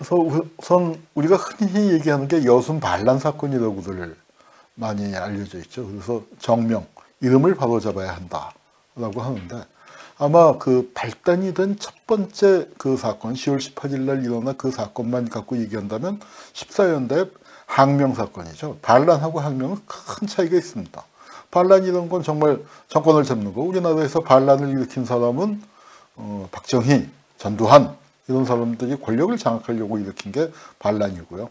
그래서 우선 우리가 흔히 얘기하는 게 여순 반란 사건이라고들 많이 알려져 있죠. 그래서 정명, 이름을 바로 잡아야 한다라고 하는데 아마 그 발단이 된 첫 번째 그 사건, 10월 18일 날 일어난 그 사건만 갖고 얘기한다면 14연대 항명 사건이죠. 반란하고 항명은 큰 차이가 있습니다. 반란이라는 건 정말 정권을 잡는 거. 우리나라에서 반란을 일으킨 사람은 박정희, 전두환 이런 사람들이 권력을 장악하려고 일으킨 게 반란이고요.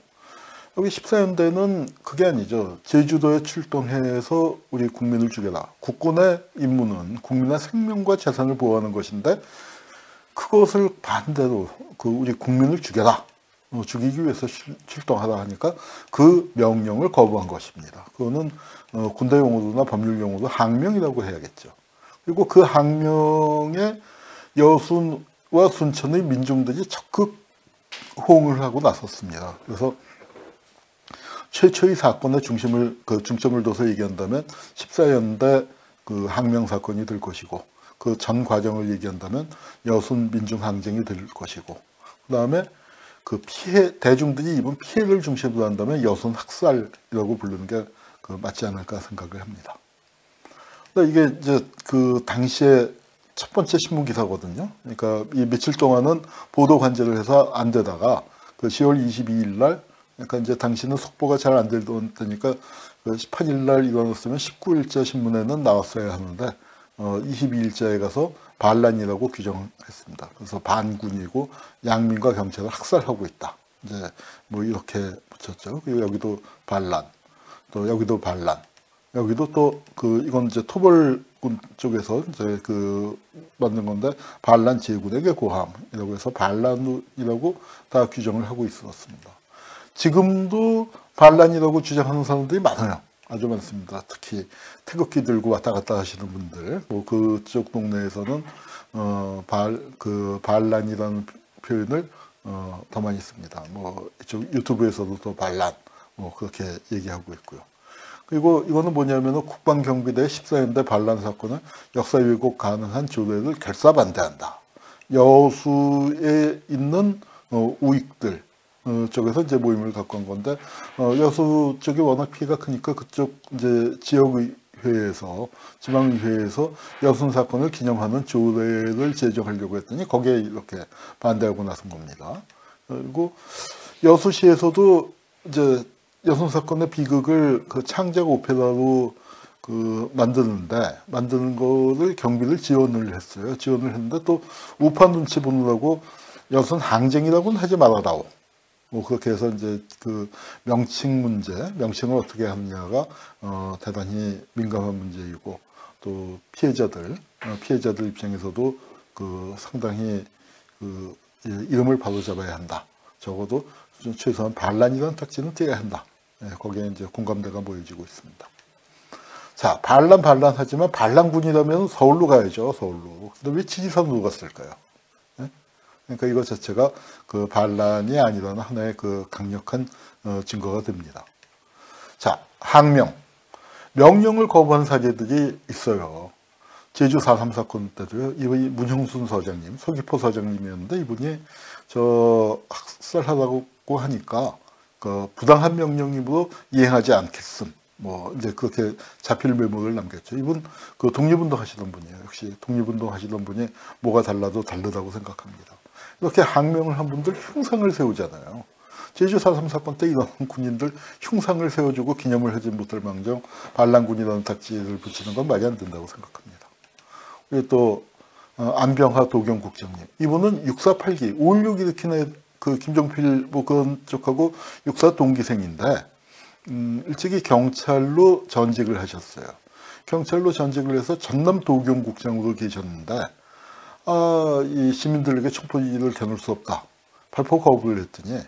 여기 14연대는 그게 아니죠. 제주도에 출동해서 우리 국민을 죽여라. 국군의 임무는 국민의 생명과 재산을 보호하는 것인데 그것을 반대로 그 우리 국민을 죽여라. 죽이기 위해서 출동하라 하니까 그 명령을 거부한 것입니다. 그거는 군대 용어로나 법률 용어로 항명이라고 해야겠죠. 그리고 그 항명에 여순과 순천의 민중들이 적극 호응을 하고 나섰습니다. 그래서 최초의 사건의 중점을 둬서 얘기한다면 14연대 그 항명 사건이 될 것이고 그 전 과정을 얘기한다면 여순 민중 항쟁이 될 것이고 그 다음에 그 대중들이 입은 피해를 중심으로 한다면 여순 학살이라고 부르는 게 그 맞지 않을까 생각을 합니다. 이게 이제 그 당시에 첫 번째 신문 기사거든요. 그러니까 이 며칠 동안은 보도 관제를 해서 안 되다가 그 10월 22일 날 그러니까 이제 당시는 속보가 잘 안 되니까 그 18일 날 일어났으면 19일자 신문에는 나왔어야 하는데 22일자에 가서 반란이라고 규정했습니다. 그래서 반군이고 양민과 경찰을 학살하고 있다. 이제 뭐 이렇게 붙였죠. 그리고 여기도 반란, 또 여기도 반란, 여기도 또 그 이건 이제 토벌군 쪽에서 이제 그 만든 건데 반란 제군에게 고함이라고 해서 반란이라고 다 규정을 하고 있었습니다. 지금도 반란이라고 주장하는 사람들이 많아요. 아주 많습니다. 특히 태극기 들고 왔다 갔다 하시는 분들, 뭐 그쪽 동네에서는 반란이라는 표현을 더 많이 씁니다. 뭐 이쪽 유튜브에서도 또 반란, 뭐 그렇게 얘기하고 있고요. 그리고 이거는 뭐냐면은 국방경비대 14연대 반란 사건은 역사 왜곡 가능한 조례를 결사반대한다. 여수에 있는 우익들 쪽에서 이제 모임을 갖고 한 건데 여수 쪽이 워낙 피해가 크니까 그쪽 이제 지역의회에서 지방의회에서 여순 사건을 기념하는 조례를 제정하려고 했더니 거기에 이렇게 반대하고 나선 겁니다. 그리고 여수시에서도 이제 여순 사건의 비극을 그 창작 오페라로 그 만드는 거를 경비를 지원을 했어요. 지원을 했는데 또 우파 눈치 보느라고 여순 항쟁이라고는 하지 말아다오. 뭐 그렇게 해서 이제 그 명칭 문제, 명칭을 어떻게 하느냐가 대단히 민감한 문제이고 또 피해자들 입장에서도 그 상당히 그 이름을 바로 잡아야 한다. 적어도 최소한 반란이라는 딱지는 띄어야 한다. 거기에 이제 공감대가 모여지고 있습니다. 자, 반란하지만 반란군이라면 서울로 가야죠, 서울로. 근데 왜 지리산으로 갔을까요? 그러니까 이것 자체가 그 반란이 아니라는 하나의 그 강력한 증거가 됩니다. 자, 항명. 명령을 거부한 사례들이 있어요. 제주 4.3 사건 때도요. 이분이 문형순 서장님, 서귀포 서장님이었는데 이분이 저 학살하라고 하니까 그 부당한 명령이므로 이행하지 않겠음. 뭐 이제 그렇게 자필 메모를 남겼죠. 이분 그 독립운동 하시던 분이에요. 역시 독립운동 하시던 분이 뭐가 달라도 다르다고 생각합니다. 이렇게 항명을 한 분들 흉상을 세우잖아요. 제주 4.3 사건 때 이런 군인들 흉상을 세워주고 기념을 하지 못할 망정 반란군이라는 딱지를 붙이는 건 말이 안 된다고 생각합니다. 그리고 또 안병하 도경국장님, 이분은 6.4.8기 5.16 일으킨 그 김종필 뭐 그런 쪽하고 6.4 동기생인데 일찍이 경찰로 전직을 하셨어요. 경찰로 전직을 해서 전남 도경국장으로 계셨는데 이 시민들에게 촛불을 겨눌 수 없다. 발포 거부를 했더니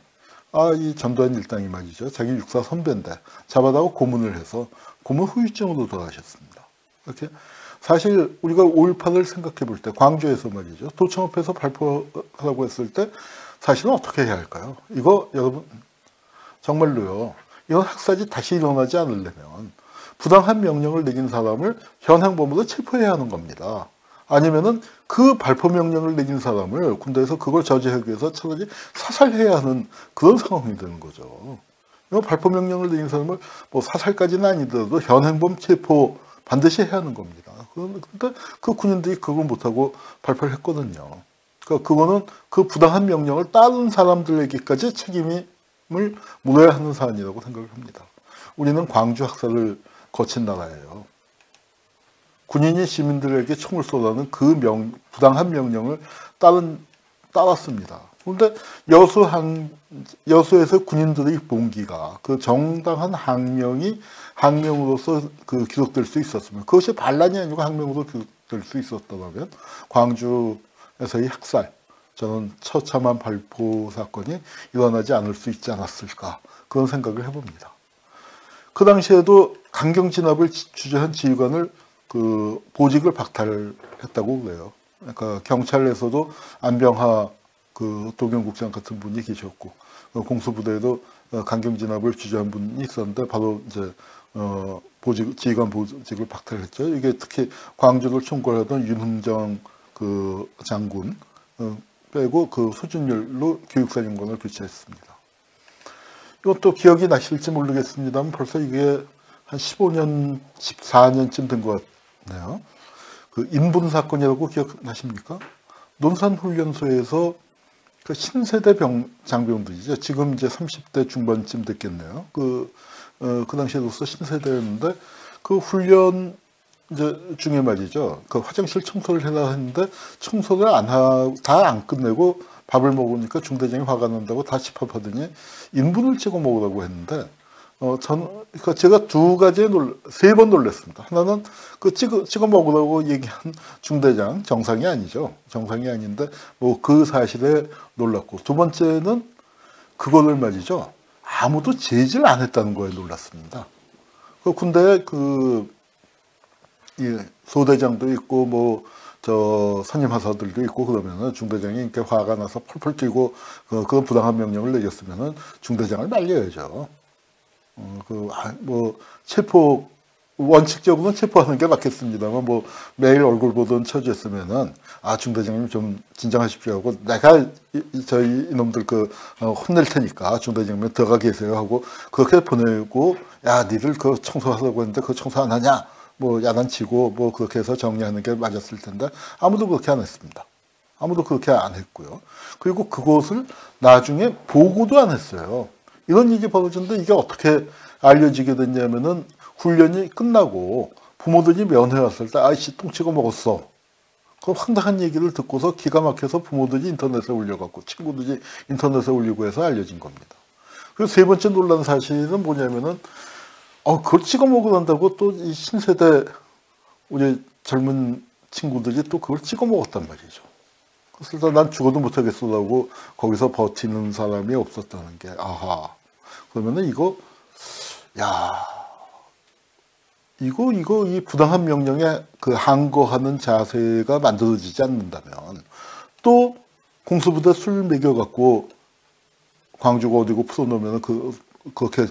이 전두환 일당이 말이죠. 자기 6.4 선배인데 잡아다가 고문을 해서 고문 후유증으로 돌아가셨습니다. 이렇게 사실 우리가 5.18을 생각해 볼 때 광주에서 말이죠. 도청 앞에서 발포하라고 했을 때 사실은 어떻게 해야 할까요? 이거 여러분 정말로요. 이런 학살이 다시 일어나지 않으려면 부당한 명령을 내린 사람을 현행범으로 체포해야 하는 겁니다. 아니면은 그 발포 명령을 내린 사람을 군대에서 그걸 저지하기 위해서 차라리 사살해야 하는 그런 상황이 되는 거죠. 발포 명령을 내린 사람을 뭐 사살까지는 아니더라도 현행범 체포 반드시 해야 하는 겁니다. 그런데 그 군인들이 그걸 못하고 발표를 했거든요. 그러니까 그거는 그 부당한 명령을 따른 사람들에게까지 책임을 물어야 하는 사안이라고 생각을 합니다. 우리는 광주 학살을 거친 나라예요. 군인이 시민들에게 총을 쏘라는 그 부당한 명령을 따랐습니다. 그런데 여수에서 군인들의 봉기가 그 정당한 항명으로서 그 기록될 수 있었으면, 그것이 반란이 아니고 항명으로 기록될 수 있었다면 광주에서의 학살, 저는 처참한 발포 사건이 일어나지 않을 수 있지 않았을까, 그런 생각을 해봅니다. 그 당시에도 강경 진압을 주재한 지휘관을 그 보직을 박탈했다고 그래요. 그러니까 경찰에서도 안병하 그 도경국장 같은 분이 계셨고, 공수부대에도 강경 진압을 주재한 분이 있었는데 바로 이제 지휘관 보직을 박탈했죠. 이게 특히 광주를 총괄하던 윤흥정 그 장군 빼고 그 수준율로 교육사령관을 교체했습니다. 이것도 기억이 나실지 모르겠습니다만 벌써 이게 한 15년, 14년쯤 된 것 같네요. 그 인분 사건이라고 기억나십니까? 논산훈련소에서 그 신세대 장병들이죠. 지금 이제 30대 중반쯤 됐겠네요. 그 당시에로서 신세대였는데 그 훈련 이제 중에 말이죠. 그 화장실 청소를 해라 했는데 청소를 다 안 끝내고 밥을 먹으니까 중대장이 화가 난다고 다 집합하더니 인분을 찍어 먹으라고 했는데 그러니까 제가 세 번 놀랐습니다. 하나는 그 찍어 먹으라고 얘기한 중대장, 정상이 아니죠. 정상이 아닌데 뭐 그 사실에 놀랐고, 두 번째는 그거를 말이죠. 아무도 제지를 안 했다는 거에 놀랐습니다. 그 군대에 소대장도 있고 뭐 선임하사들도 있고 그러면은 중대장이 이렇게 화가 나서 펄펄 뛰고 그 부당한 명령을 내렸으면은 중대장을 말려야죠. 원칙적으로는 체포하는 게 맞겠습니다만, 뭐, 매일 얼굴 보던 처지였으면은, 중대장님 좀 진정하십시오 하고, 내가 저희 이놈들 혼낼 테니까 중대장님 들어가 계세요 하고, 그렇게 보내고, 야, 니들 그 청소하려고 했는데 그 청소 안 하냐? 뭐, 야단치고, 뭐, 그렇게 해서 정리하는 게 맞았을 텐데, 아무도 그렇게 안 했습니다. 아무도 그렇게 안 했고요. 그리고 그것을 나중에 보고도 안 했어요. 이런 일이 벌어졌는데 이게 어떻게 알려지게 됐냐면은 훈련이 끝나고 부모들이 면회 왔을 때 아이씨 똥 찍어 먹었어. 그 황당한 얘기를 듣고서 기가 막혀서 부모들이 인터넷에 올려갖고 친구들이 인터넷에 올리고 해서 알려진 겁니다. 그리고 세 번째 놀란 사실은 뭐냐면은 그걸 찍어 먹으란다고 또 이 신세대 우리 젊은 친구들이 또 그걸 찍어 먹었단 말이죠. 그래서 난 죽어도 못하겠어라고 거기서 버티는 사람이 없었다는 게, 그러면은 이 부당한 명령에 그 항거하는 자세가 만들어지지 않는다면, 또 공수부대 술 먹여갖고 광주가 어디고 풀어놓으면 그렇게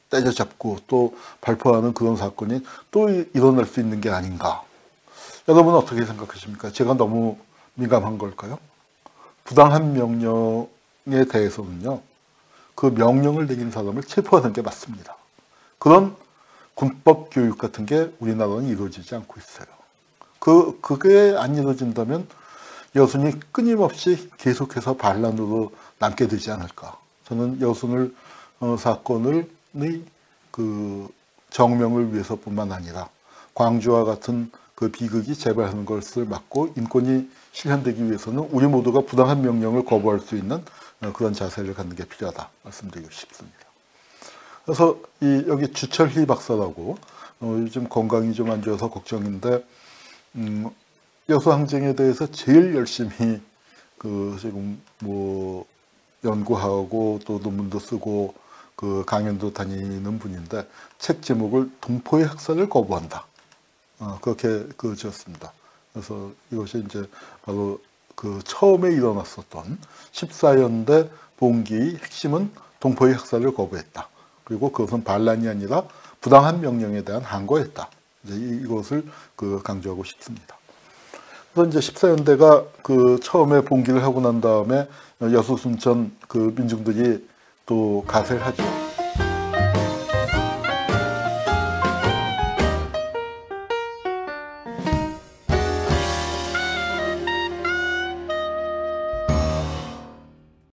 때려잡고 또 발포하는 그런 사건이 또 일어날 수 있는 게 아닌가. 여러분은 어떻게 생각하십니까? 제가 너무 민감한 걸까요? 부당한 명령에 대해서는요, 그 명령을 내린 사람을 체포하는 게 맞습니다. 그런 군법 교육 같은 게 우리나라는 이루어지지 않고 있어요. 그게 안 이루어진다면 여순이 끊임없이 계속해서 반란으로 남게 되지 않을까. 저는 여순을 사건의 그 정명을 위해서뿐만 아니라 광주와 같은 그 비극이 재발하는 것을 막고 인권이 실현되기 위해서는 우리 모두가 부당한 명령을 거부할 수 있는 그런 자세를 갖는 게 필요하다 말씀드리고 싶습니다. 그래서 여기 주철희 박사라고 요즘 건강이 좀 안 좋아서 걱정인데 여수 항쟁에 대해서 제일 열심히 지금 뭐 연구하고 또 논문도 쓰고 그 강연도 다니는 분인데, 책 제목을 동포의 학살을 거부한다. 그렇게 지었습니다. 그래서 이것이 이제 바로 그 처음에 일어났었던 14연대 봉기의 핵심은 동포의 학살을 거부했다. 그리고 그것은 반란이 아니라 부당한 명령에 대한 항거였다. 이제 이것을 강조하고 싶습니다. 그래서 이제 14연대가 그 처음에 봉기를 하고 난 다음에 여수 순천 그 민중들이 또 가세를 하죠.